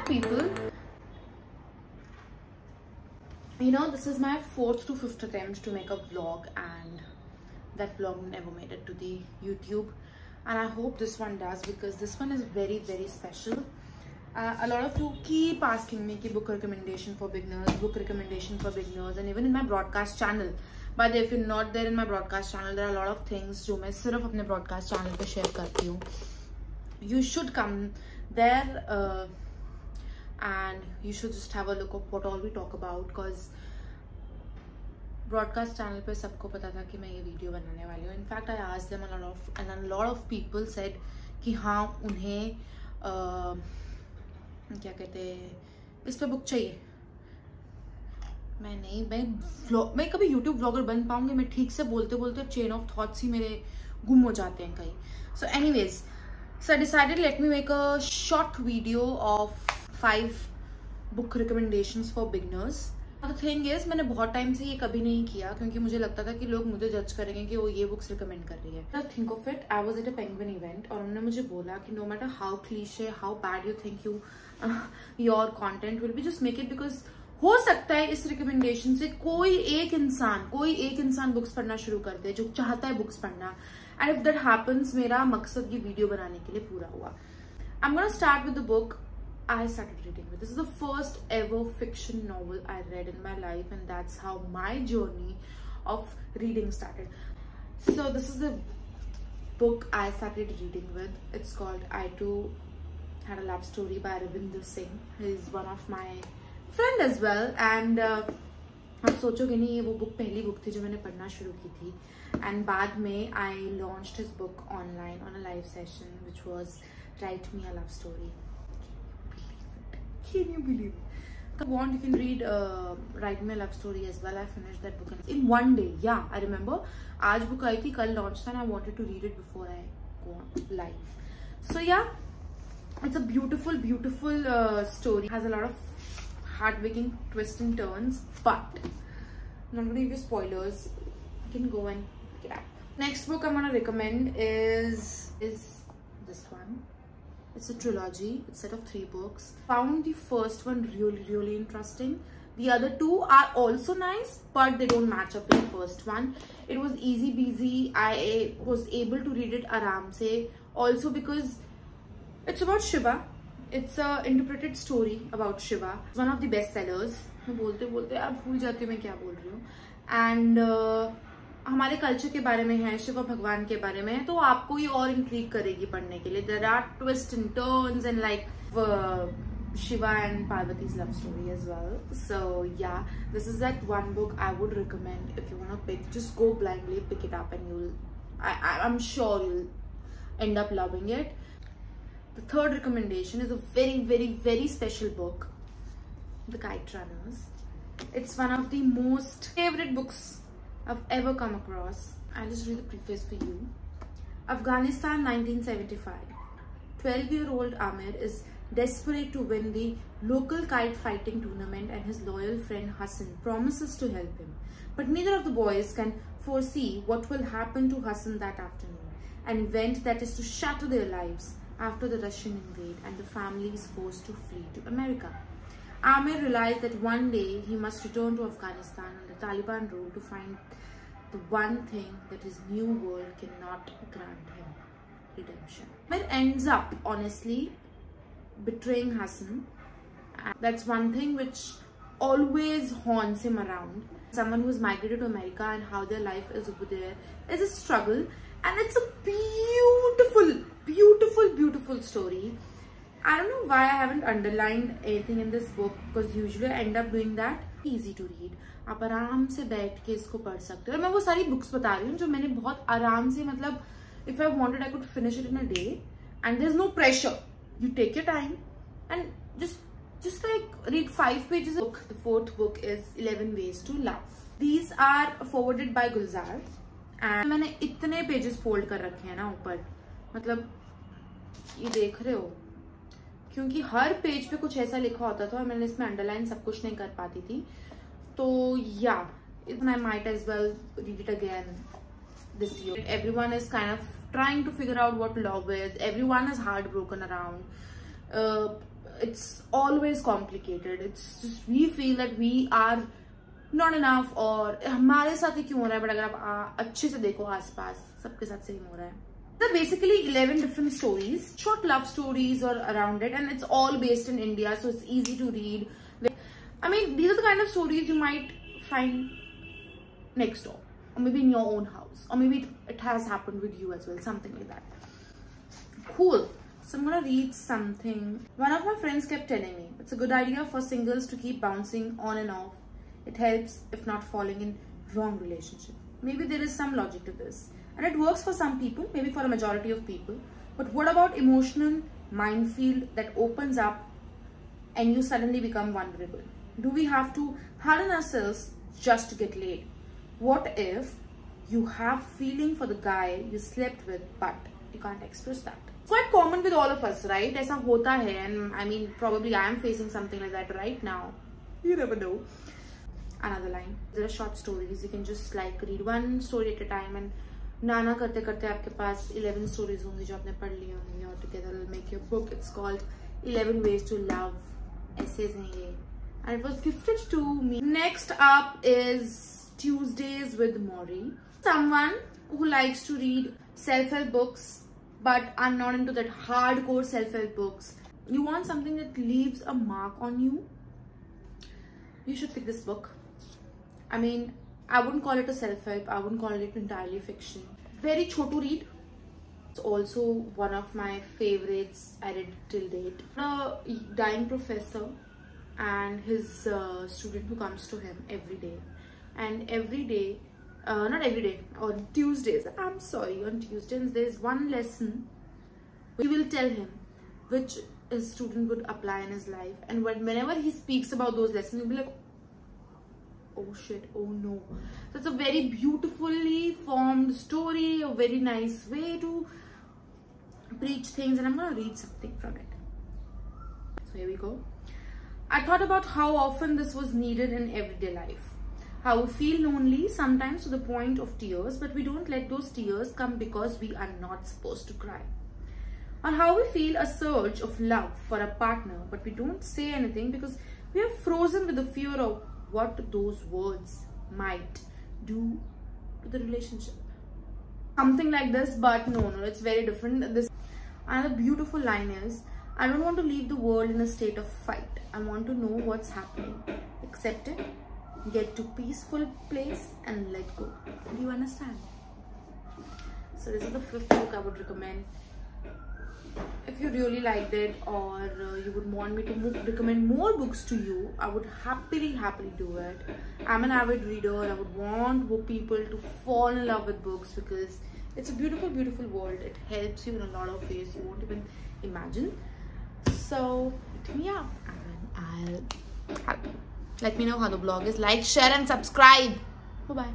up, people? You know, this is my 4th to 5th attempt to make a vlog, and that vlog never made it to the YouTube, and I hope this one does, because this one is very, very special. A lot of you keep asking me book recommendation for beginners, and even in my broadcast channel. But if you're not there in my broadcast channel, there are a lot of things जो मैं सिर्फ अपने broadcast channel पे share करती हूँ. You should come there and you should just have a look of what all we talk about, because broadcast channel पे सबको पता था कि मैं ये वीडियो बनाने वाली हूँ. In fact, I asked them a lot of people said कि हाँ उन्हें क्या कहते हैं इस पे बुक चाहिए. मैं कभी YouTube व्लॉगर बन पाऊंगी? मैं ठीक से बोलते बोलते चेन ऑफ थॉट्स ही मेरे गुम हो जाते हैं कहीं. So anyways, so I decided let me make a short video of 5 book recommendations for beginners. The thing is, मैंने बहुत टाइम से ये कभी नहीं किया, क्योंकि मुझे लगता था कि लोग मुझे जज करेंगे कि वो ये बुक्स रिकमेंड कर रही है. Think of it, I was at a Penguin event और उन्होंने मुझे बोला कि no matter how cliche, how bad you think your content will be, just make it, because हो सकता है इस रिकमेंडेशन से कोई एक इंसान बुक्स पढ़ना शुरू कर दे जो चाहता है बुक्स पढ़ना. एंड इफ दैट हैपेंस, मेरा मकसद ये वीडियो बनाने के लिए पूरा हुआ. I am gonna start with the book I started reading with. This is the first ever fiction novel I read in my life, and that's how my journey of reading started. So this is the book I started reading with. It's called I Too Had a Love Story by Ravinder Singh. He's one of my friend as well, and आप सोचोगे नहीं, ये वो book पहली book थी जो मैंने पढ़ना शुरू की थी. And बाद में I launched his book online on a live session, which was Write Me a Love Story. Can you believe it? If you want, you can read Write Me a Love Story as well. I finished that book in 1 day. Yeah, I remember. आज book आई थी, कल launch था, and I wanted to read it before I go on live. So yeah, it's a beautiful, beautiful story. It has a lot of heartbreaking twists and turns, but I'm not going to give you spoilers. You can go and pick it up. Next book I'm going to recommend is this one. It's a trilogy. It's a set of 3 books. Found the first one really interesting. The other 2 are also nice, but they don't match up with the first one. It was easy peasy. I was able to read it aram se. Also because it's about Shiva. It's a interpreted story about Shiva. It's one of the best sellers. मैं बोलते यार भूल जाती हूँ मैं क्या बोल रही हूँ. And हमारे कल्चर के बारे में है, शिव भगवान के बारे में है, तो आपको ये और इंट्रीग करेगी पढ़ने के लिए. There are twist and turns and like Shiva and Parvati's love story as well. So yeah, this is that one book I would recommend if you want to pick. Just go blindly, pick it up, and I'm sure you'll end up loving it. The third recommendation is a very, very, very special book, The Kite Runners. It's one of the most favorite books I've ever come across. I'll just read the preface for you. Afghanistan, 1975. 12-year-old Amir is desperate to win the local kite fighting tournament, and his loyal friend Hassan promises to help him. But neither of the boys can foresee what will happen to Hassan that afternoon, an event that is to shatter their lives after the Russian invade and the family is forced to flee to America. Amir realized that one day he must return to Afghanistan under Taliban rule to find the one thing that his new world cannot grant him: redemption. Amir ends up, honestly, betraying Hassan. And that's one thing which always haunts him around. Someone who has migrated to America and how their life is over there is a struggle. And it's a beautiful, beautiful, beautiful story. I don't know why I haven't underlined anything in this book, because usually I end up doing that. Easy to read. आप आराम से बैठ के इसको पढ़ सकते हो. और मैं वो सारी बुक्स बता रही हूँ जो मैंने बहुत आराम से, मतलब if I wanted I could finish it in a day, and there's no pressure. You take your time and just like read 5 pages of book. The 4th book is 11 Ways to Love. These are forwarded by Gulzar, and मैंने इतने pages fold कर रखे हैं ना ऊपर, मतलब ये देख रहे हो, क्योंकि हर पेज पे कुछ ऐसा लिखा होता था और मैंने इसमें अंडरलाइन सब कुछ नहीं कर पाती थी. तो या I might as well read it again this year. Everyone is kind of trying to figure out what love is. Everyone is heartbroken around. it's always complicated. It's just we feel that we are not enough, और हमारे साथ ही क्यों हो रहा है, but अगर आप अच्छे से देखो आसपास सबके साथ सेम हो रहा है. There are basically 11 different stories, short love stories or around it, and it's all based in India, so it's easy to read. I mean, these are the kind of stories you might find next door, or maybe in your own house, or maybe it has happened with you as well, something like that. Cool. So I'm gonna read something. One of my friends kept telling me it's a good idea for singles to keep bouncing on and off. It helps if not falling in wrong relationship. Maybe there is some logic to this, and it works for some people, maybe for a majority of people. But what about emotional minefield that opens up and you suddenly become vulnerable? Do we have to harden ourselves just to get laid? What if you have feeling for the guy you slept with but you can't express that? It's quite common with all of us, right? ऐसा होता है, and I mean probably I am facing something like that right now. You never know. Another line. There are short stories. You can just like read one story at a time, and नाना करते करते आपके पास 11 stories होंगी जो आपने पढ़ ली होंगी, और together will make your book. It's called 11 Ways to Love. Essays हैं ये, and it was gifted to me. Next up is Tuesdays with Maury. Someone who likes to read self-help books but are not into that hardcore self-help books. You want something that leaves a mark on you? You should pick this book. I mean, I wouldn't call it a self-help. I wouldn't call it entirely fiction. Very chotu read. It's also one of my favorites I read till date. A dying professor and his student who comes to him every day. And every day, not every day, on Tuesdays, I'm sorry, on Tuesdays there's one lesson he will tell him which his student would apply in his life. And whenever he speaks about those lessons, he'll be like, oh shit, oh no. So it's a very beautifully formed story, a very nice way to preach things, and I'm gonna read something from it. So here we go. I thought about how often this was needed in everyday life. How we feel lonely, sometimes to the point of tears, but we don't let those tears come because we are not supposed to cry. Or how we feel a surge of love for a partner, but we don't say anything because we are frozen with the fear of what those words might do to the relationship. Something like this, but no, it's very different. This another beautiful line is, I don't want to leave the world in a state of fight. I want to know what's happening. Accept it, get to peaceful place and let go. Do you understand? So this is the 5th book I would recommend. If you really liked it, or you would want me to recommend more books to you, I would happily do it. I'm an avid reader. I would want people to fall in love with books because it's a beautiful world. It helps you in a lot of ways you won't even imagine. So hit me up and I'll help you. Let me know how the blog is. Like, share and subscribe. Bye bye.